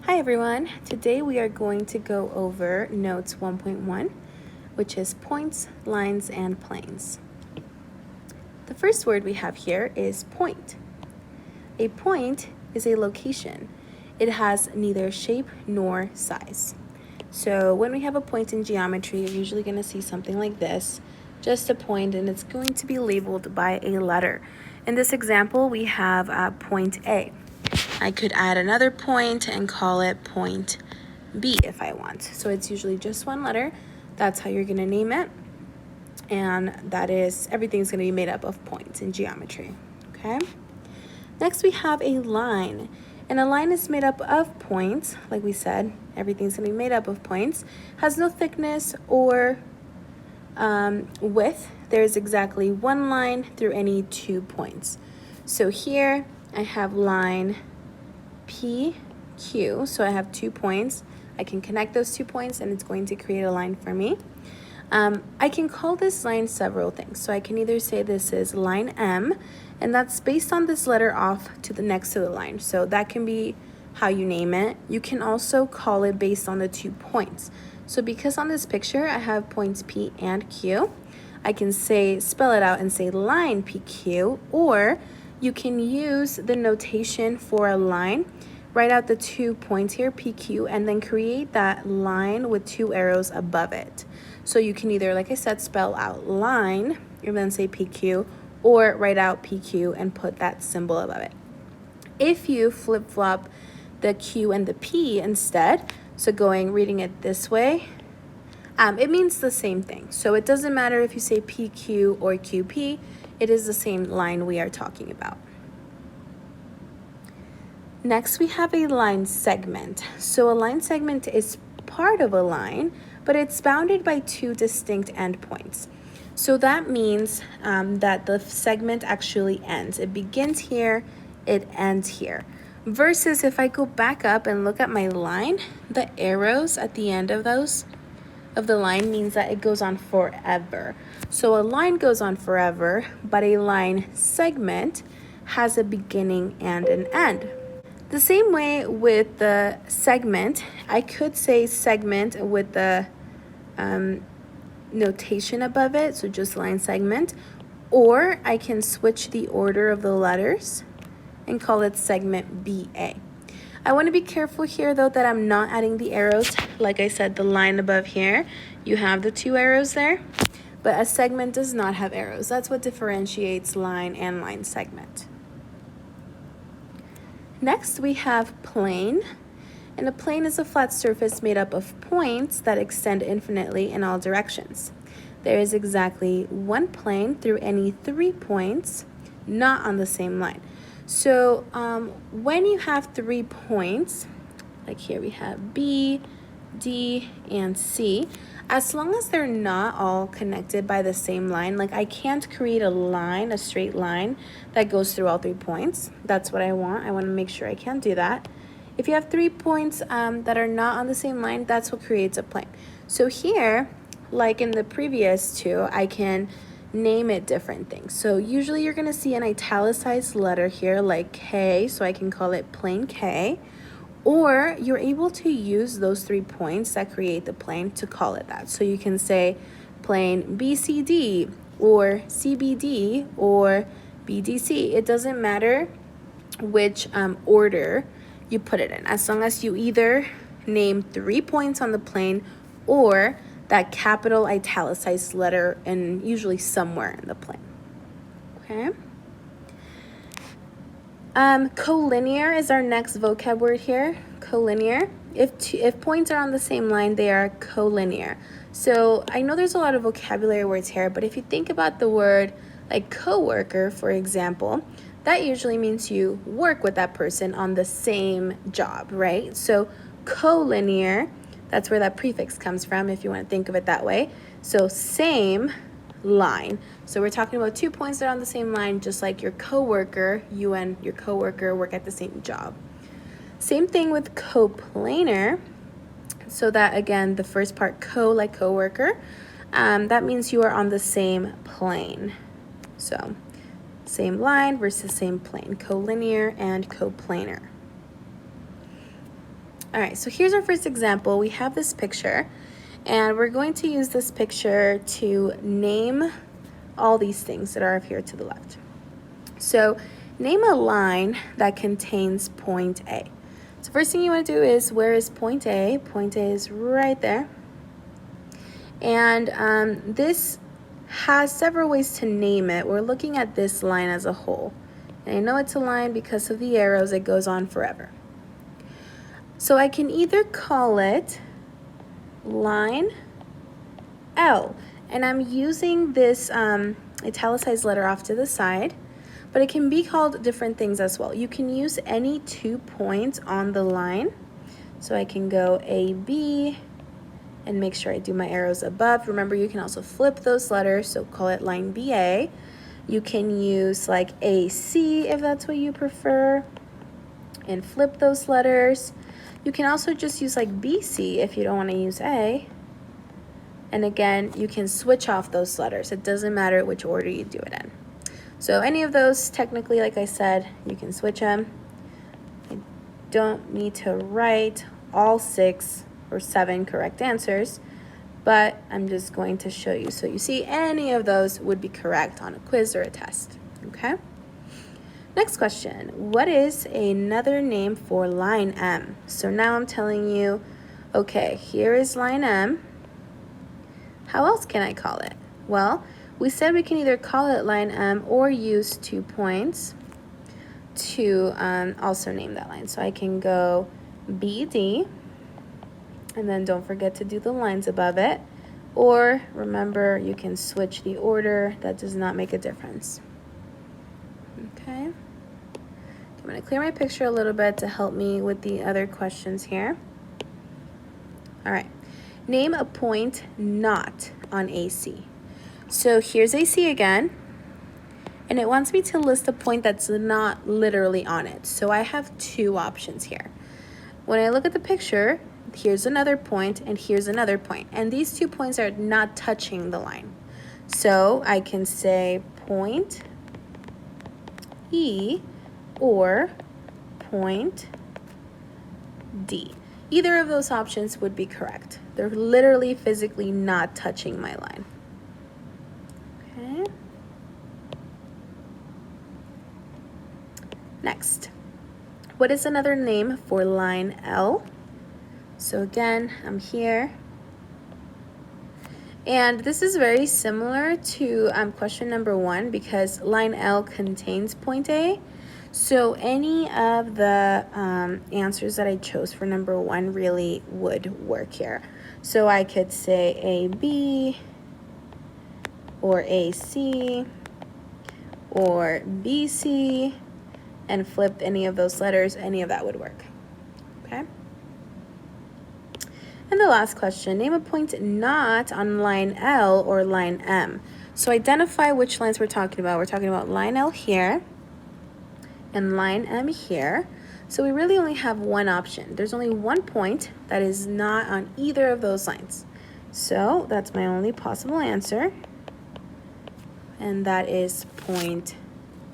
Hi everyone, today we are going to go over Notes 1.1, which is points, lines, and planes. The first word we have here is point. A point is a location. It has neither shape nor size. So when we have a point in geometry, you're usually going to see something like this, just a point, and it's going to be labeled by a letter. In this example, we have point A. I could add another point and call it point B if I want. So it's usually just one letter. That's how you're going to name it. And that is, everything's going to be made up of points in geometry. Okay? Next we have a line. And a line is made up of points. Like we said, everything's going to be made up of points. Has no thickness or width. There's exactly one line through any 2 points. So here I have line PQ, so I have 2 points. I can connect those 2 points and it's going to create a line for me. I can call this line several things. So I can either say this is line M, and that's based on this letter off to the next to the line. So that can be how you name it. You can also call it based on the 2 points. So because on this picture I have points P and Q, I can spell it out and say line PQ, or you can use the notation for a line, write out the 2 points here, PQ, and then create that line with 2 arrows above it. So you can either, like I said, spell out line and then say PQ, or write out PQ and put that symbol above it. If you flip-flop the Q and the P instead, so reading it this way, it means the same thing. So it doesn't matter if you say PQ or QP, it is the same line we are talking about. Next, we have a line segment. So a line segment is part of a line, but it's bounded by 2 distinct endpoints. So that means that the segment actually ends. It begins here, it ends here. Versus if I go back up and look at my line, the arrows at the end of the line means that it goes on forever. So a line goes on forever, but a line segment has a beginning and an end. The same way with the segment, I could say segment with the notation above it, so just line segment, or I can switch the order of the letters and call it segment BA. I want to be careful here though that I'm not adding the arrows. Like I said, the line above here, you have the 2 arrows there, but a segment does not have arrows. That's what differentiates line and line segment. Next we have plane, and a plane is a flat surface made up of points that extend infinitely in all directions. There is exactly 1 plane through any 3 points not on the same line. So when you have 3 points, like here we have B, D, and C, as long as they're not all connected by the same line, like I can't create a line, a straight line that goes through all 3 points. That's what I want. I want to make sure I can't do that. If you have 3 points that are not on the same line, that's what creates a plane. So here, like in the previous 2, I can name it different things. So usually you're going to see an italicized letter here like K, so I can call it plane K. Or you're able to use those 3 points that create the plane to call it that. So you can say plane BCD or CBD or BDC. It doesn't matter which order you put it in, as long as you either name 3 points on the plane or that capital italicized letter and usually somewhere in the plane. Okay. Collinear is our next vocab word here. Collinear. If points are on the same line, they are collinear. So I know there's a lot of vocabulary words here, but if you think about the word like coworker, for example, that usually means you work with that person on the same job, right? So collinear, that's where that prefix comes from if you want to think of it that way. So same line. So we're talking about 2 points that are on the same line, just like your coworker, you and your coworker work at the same job. Same thing with coplanar. So that again, the first part, like coworker, that means you are on the same plane. So same line versus same plane, collinear and coplanar. All right, so here's our first example. We have this picture, and we're going to use this picture to name all these things that are up here to the left. So name a line that contains point A. So first thing you want to do is, where is point A? Point A is right there. And this has several ways to name it. We're looking at this line as a whole. And I know it's a line because of the arrows. It goes on forever. So I can either call it line L, and I'm using this italicized letter off to the side, but it can be called different things as well. You can use any 2 points on the line. So I can go AB and make sure I do my arrows above. Remember, you can also flip those letters, so call it line BA. You can use like AC if that's what you prefer, and flip those letters. You can also just use like BC if you don't want to use A. And again, you can switch off those letters. It doesn't matter which order you do it in. So any of those, technically, like I said, you can switch them. I don't need to write all 6 or 7 correct answers, but I'm just going to show you. So you see, any of those would be correct on a quiz or a test, okay? Next question, what is another name for line M? So now I'm telling you, okay, here is line M. How else can I call it? Well, we said we can either call it line M or use 2 points to also name that line. So I can go BD, and then don't forget to do the lines above it. Or remember, you can switch the order. That does not make a difference. Okay. I'm going to clear my picture a little bit to help me with the other questions here. All right. Name a point not on AC. So here's AC again, and it wants me to list a point that's not literally on it. So I have 2 options here. When I look at the picture, here's another point and here's another point, and these 2 points are not touching the line. So I can say point E or point D. Either of those options would be correct. They're literally physically not touching my line. Okay. Next, what is another name for line L? So again, I'm here. And this is very similar to question number 1 because line L contains point A. So any of the answers that I chose for number 1 really would work here. So I could say AB or AC or BC and flip any of those letters. Any of that would work. Okay. And the last question, name a point not on line L or line M. So identify which lines we're talking about. We're talking about line L here and line M here. So we really only have one option. There's only one point that is not on either of those lines. So that's my only possible answer, and that is point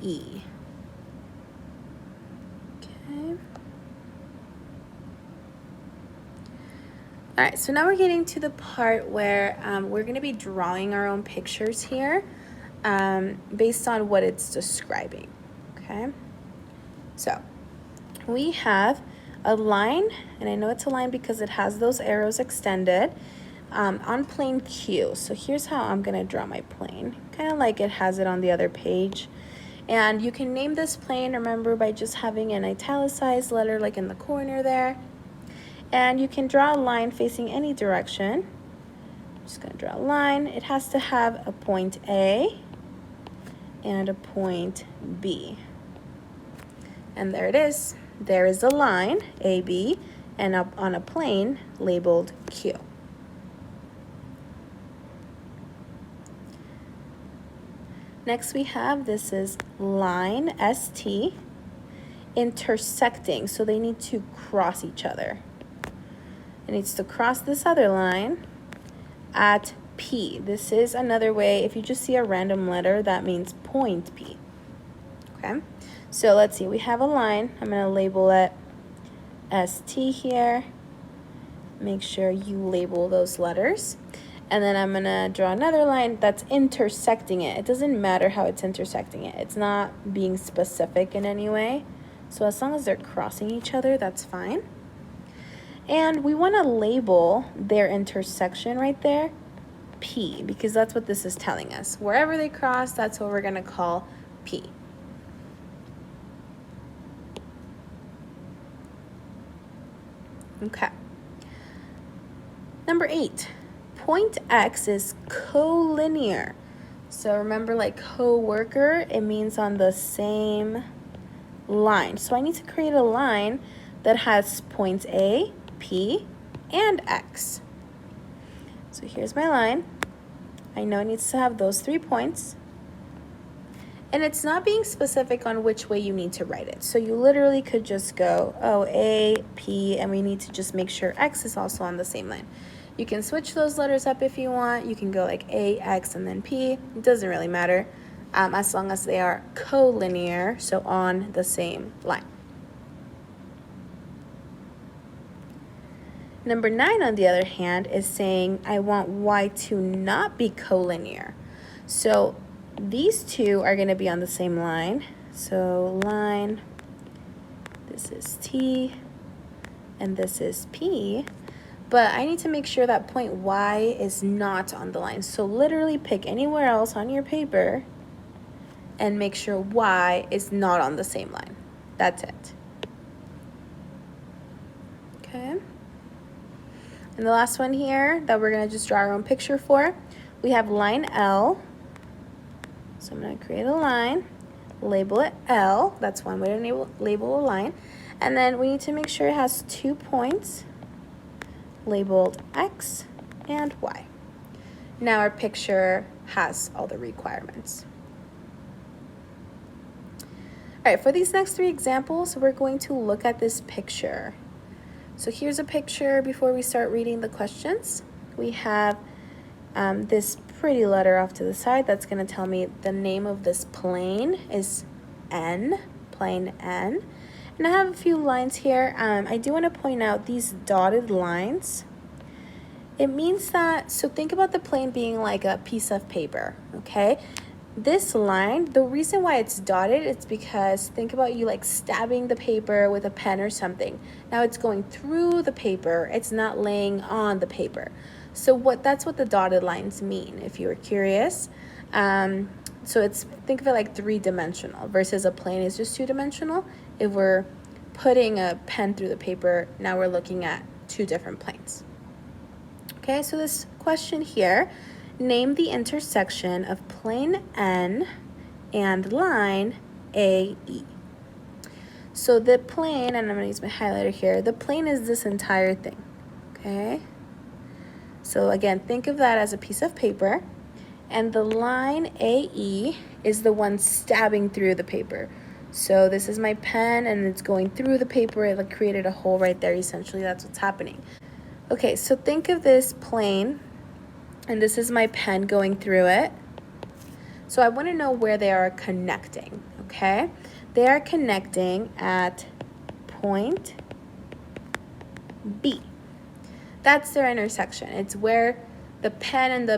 E. All right, so now we're getting to the part where we're going to be drawing our own pictures here based on what it's describing, okay? So we have a line, and I know it's a line because it has those arrows extended on plane Q. So here's how I'm going to draw my plane, kind of like it has it on the other page. And you can name this plane, remember, by just having an italicized letter like in the corner there. And you can draw a line facing any direction. I'm just going to draw a line. It has to have a point A and a point B. And there it is. There is a line, AB, and up on a plane labeled Q. Next we have, this is line ST intersecting. So they need to cross each other. It needs to cross this other line at P. This is another way, if you just see a random letter, that means point P. Okay, so let's see, we have a line. I'm going to label it ST here. Make sure you label those letters. And then I'm gonna draw another line that's intersecting it. It doesn't matter how it's intersecting it. It's not being specific in any way. So as long as they're crossing each other, that's fine. And we wanna label their intersection right there P, because that's what this is telling us. Wherever they cross, that's what we're gonna call P. Okay. Number 8, point X is collinear. So remember, like co-worker, it means on the same line. So I need to create a line that has points A, P, and X. So here's my line. I know it needs to have those 3 points. And it's not being specific on which way you need to write it. So you literally could just go, oh, A, P, and we need to just make sure X is also on the same line. You can switch those letters up if you want. You can go like A, X, and then P. It doesn't really matter as long as they are collinear, so on the same line. Number 9, on the other hand, is saying I want Y to not be collinear. So these two are going to be on the same line. So line, this is T, and this is P. But I need to make sure that point Y is not on the line. So literally pick anywhere else on your paper and make sure Y is not on the same line. That's it. Okay. And the last one here that we're going to just draw our own picture for, we have line L. So I'm going to create a line, label it L. That's one way to label a line. And then we need to make sure it has 2 points labeled X and Y. Now our picture has all the requirements. All right, for these next 3 examples, we're going to look at this picture. So here's a picture before we start reading the questions. We have this pretty letter off to the side that's going to tell me the name of this plane is N, plane N. And I have a few lines here. I do want to point out these dotted lines. It means that, so think about the plane being like a piece of paper, okay? This line, the reason why it's dotted, it's because think about you like stabbing the paper with a pen or something. Now it's going through the paper, it's not laying on the paper. So that's what the dotted lines mean, if you were curious. So think of it like 3-dimensional versus a plane is just 2-dimensional. If we're putting a pen through the paper, now we're looking at 2 different planes. Okay, so this question here, name the intersection of plane N and line AE. So the plane, and I'm going to use my highlighter here, the plane is this entire thing, okay? So again, think of that as a piece of paper, and the line AE is the one stabbing through the paper. So this is my pen, and it's going through the paper. It like created a hole right there. Essentially, that's what's happening. Okay, so think of this plane, and this is my pen going through it. So I want to know where they are connecting, okay? They are connecting at point B. That's their intersection. It's where the pen and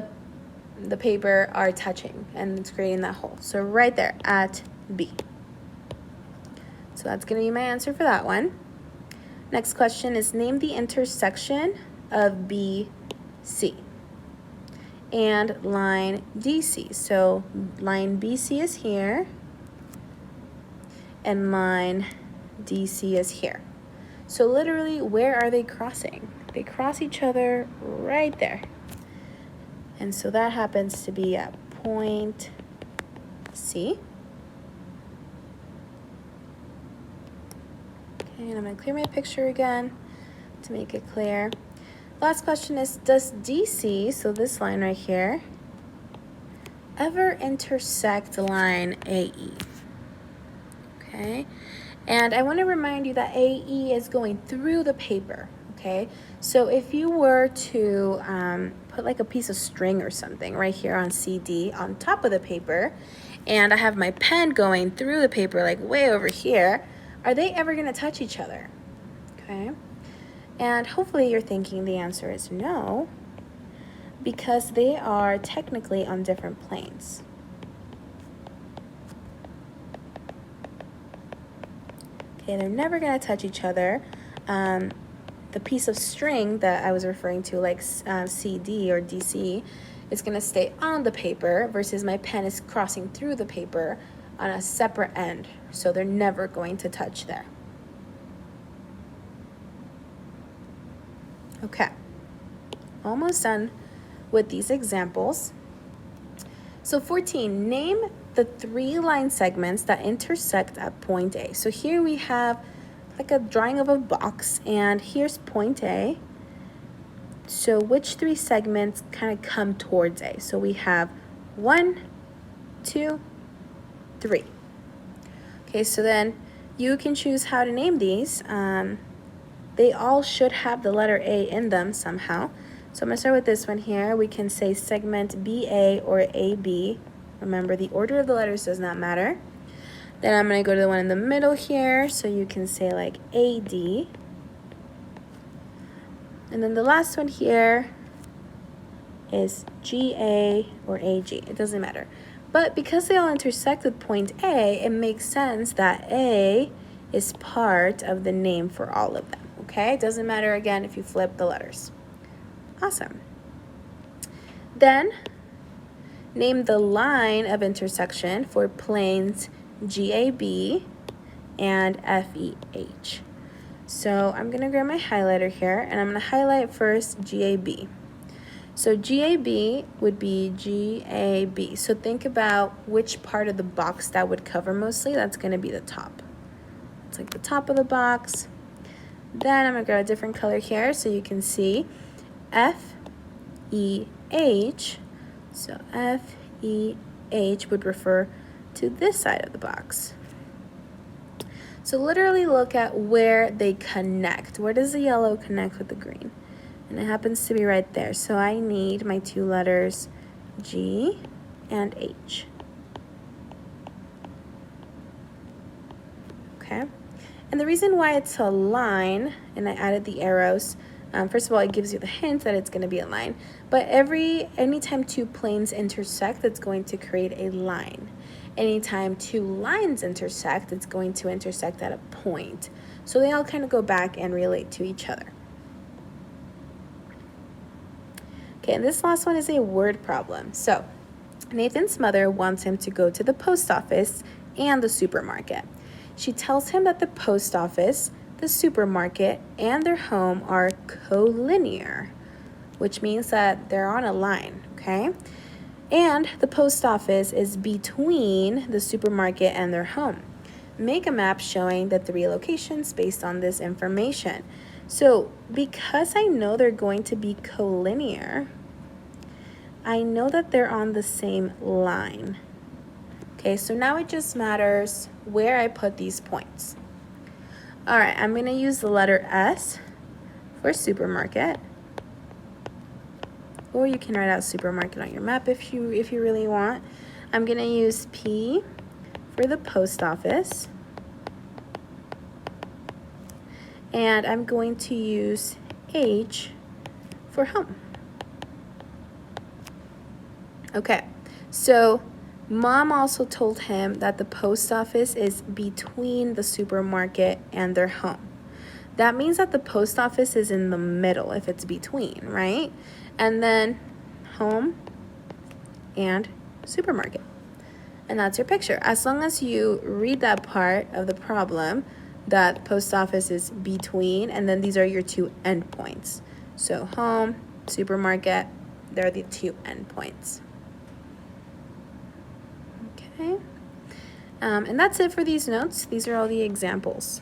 the paper are touching, and it's creating that hole. So right there at B. So that's going to be my answer for that one. Next question is name the intersection of BC and line DC. So line BC is here and line DC is here. So literally, where are they crossing? They cross each other right there. And so that happens to be at point C. Okay, and I'm going to clear my picture again to make it clear. Last question is, does DC, so this line right here, ever intersect line AE? Okay, and I want to remind you that AE is going through the paper, okay? So if you were to put like a piece of string or something right here on CD on top of the paper, and I have my pen going through the paper like way over here, are they ever going to touch each other? Okay, and hopefully you're thinking the answer is no, because they are technically on different planes. Okay, they're never going to touch each other. The piece of string that I was referring to, like CD or DC, is going to stay on the paper versus my pen is crossing through the paper on a separate end. So they're never going to touch there. Okay, almost done with these examples. So 14, name the 3 line segments that intersect at point A. So here we have like a drawing of a box, and here's point A. So which 3 segments kind of come towards A? So we have 1, 2, 3. Okay, so then you can choose how to name these. They all should have the letter A in them somehow. So I'm going to start with this one here. We can say segment BA or AB. Remember, the order of the letters does not matter. Then I'm going to go to the one in the middle here. So you can say like AD. And then the last one here is GA or AG. It doesn't matter. But because they all intersect with point A, it makes sense that A is part of the name for all of them. Okay? It doesn't matter, again, if you flip the letters. Awesome. Then, name the line of intersection for planes GAB and FEH. So I'm going to grab my highlighter here, and I'm going to highlight first GAB. So GAB would be GAB. So think about which part of the box that would cover mostly. That's going to be the top. It's like the top of the box. Then I'm going to grab a different color here so you can see FEH. So FEH would refer to this side of the box. So literally look at where they connect. Where does the yellow connect with the green? And it happens to be right there. So I need my 2 letters G and H. Okay. And the reason why it's a line, and I added the arrows, first of all, it gives you the hint that it's going to be a line. But anytime 2 planes intersect, it's going to create a line. Anytime 2 lines intersect, it's going to intersect at a point. So they all kind of go back and relate to each other. Okay, and this last one is a word problem. So Nathan's mother wants him to go to the post office and the supermarket. She tells him that the post office, the supermarket, and their home are collinear, which means that they're on a line, okay? And the post office is between the supermarket and their home. Make a map showing the 3 locations based on this information. So because I know they're going to be collinear, I know that they're on the same line. Okay, so now it just matters where I put these points. All right, I'm going to use the letter S for supermarket. Or you can write out supermarket on your map if you really want. I'm going to use P for the post office. And I'm going to use H for home. Okay, so Mom also told him that the post office is between the supermarket and their home. That means that the post office is in the middle if it's between, right? And then home and supermarket. And that's your picture. As long as you read that part of the problem, that post office is between, and then these are your 2 endpoints. So home, supermarket, they're the 2 endpoints. Okay. And that's it for these notes. These are all the examples.